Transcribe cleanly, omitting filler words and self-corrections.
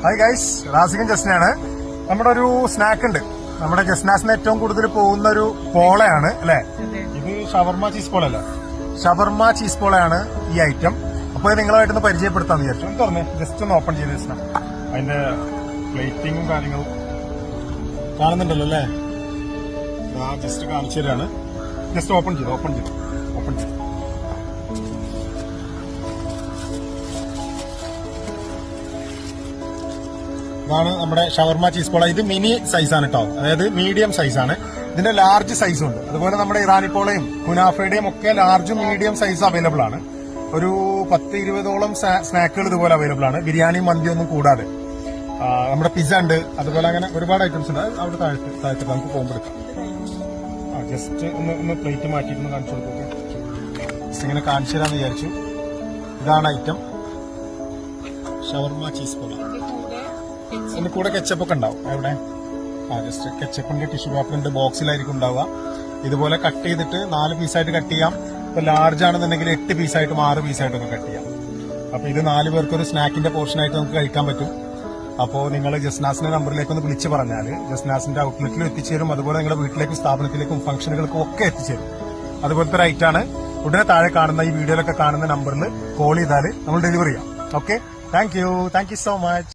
Hi guys, റാസിഖൻ ജസ്നയാണ്. നമ്മുടെ ഒരു snack ഉണ്ട്. നമ്മുടെ ജസ്നാസിന് ഏറ്റവും കൂടുതൽ പോകുന്ന ഒരു പോളയാണ് അല്ലെ? ഇത് ഷവർമ ചീസ് പോളല്ല, ഷവർമ ചീസ് പോളയാണ് ഈ ഐറ്റം. അപ്പൊ നിങ്ങളുമായിട്ടൊന്ന് പരിചയപ്പെടുത്താന്ന് വിചാരിച്ചു. ഒന്ന് തുറന്നേ, ജസ്റ്റ് ഒന്ന് ഓപ്പൺ ചെയ്ത് ജസ്ന. അതിന്റെ പ്ലേറ്റിങ്ങും കാര്യങ്ങളും കാണുന്നുണ്ടല്ലോ അല്ലേ? ജസ്റ്റ് കാണിച്ചു തരാണ്. ജസ്റ്റ് ഓപ്പൺ ചെയ്തു. ഇതാണ് നമ്മുടെ ഷവർമ ചീസ് പോള. ഇത് മിനി സൈസാണ് കേട്ടോ, അതായത് മീഡിയം സൈസാണ്. ഇതിന്റെ ലാർജ് സൈസും ഉണ്ട്. അതുപോലെ നമ്മുടെ ഇറാനി പോളയും കുനാഫയുടെയും ഒക്കെ ലാർജും മീഡിയം സൈസ് അവൈലബിൾ ആണ്. ഒരു 10-20ഓളം സ്നാക്കുകൾ ഇതുപോലെ അവൈലബിൾ ആണ്, ബിരിയാണി മന്തിയൊന്നും കൂടാതെ. നമ്മുടെ പിസ്സ ഉണ്ട്, അതുപോലെ അങ്ങനെ ഒരുപാട് ഐറ്റംസ് ഉണ്ട്. അവിടെ താഴത്ത് നമുക്ക് പോകുമ്പോൾ എടുക്കാം. ജസ്റ്റ് ഒന്ന് പ്ലേറ്റ് മാറ്റിയിട്ട് കാണിച്ചു കൊടുക്കും. ജസ്റ്റ് ഇങ്ങനെ കാണിച്ചു തരാമെന്ന് വിചാരിച്ചു. ഇതാണ് ഐറ്റം ഷവർമ ചീസ് പോള. അതിന് കൂടെ കെച്ചപ്പൊക്കെ ഉണ്ടാവും. എവിടെ? ജസ്റ്റ് കെച്ചപ്പിന്റെ ടിഷ്യൂ പേപ്പറിന്റെ ബോക്സിലായിരിക്കും ഉണ്ടാവുക. ഇതുപോലെ കട്ട് ചെയ്തിട്ട് 4 പീസായിട്ട് കട്ട് ചെയ്യാം. ഇപ്പൊ ലാർജ് ആണെന്നുണ്ടെങ്കിൽ 8 പീസായിട്ടും 6 പീസായിട്ടൊക്കെ കട്ട് ചെയ്യാം. അപ്പൊ ഇത് 4 പേർക്ക് ഒരു സ്നാക്കിന്റെ പോർഷനായിട്ട് നമുക്ക് കഴിക്കാൻ പറ്റും. അപ്പോൾ നിങ്ങൾ ജസ്നാസിന്റെ നമ്പറിലേക്ക് ഒന്ന് വിളിച്ചു പറഞ്ഞാൽ ജസ്നാസിന്റെ ഔട്ട്ലെറ്റിലും എത്തിച്ചേരും. അതുപോലെ നിങ്ങളുടെ വീട്ടിലേക്കും സ്ഥാപനത്തിലേക്കും ഫംഗ്ഷനുകൾക്കും ഒക്കെ എത്തിച്ചേരും. അതുപോലത്തെ റൈറ്റാണ്. ഉടനെ താഴെ കാണുന്ന ഈ വീഡിയോയിലൊക്കെ കാണുന്ന നമ്പറിൽ കോൾ ചെയ്താൽ നമ്മൾ ഡെലിവറി ചെയ്യാം. Okay, thank you so much.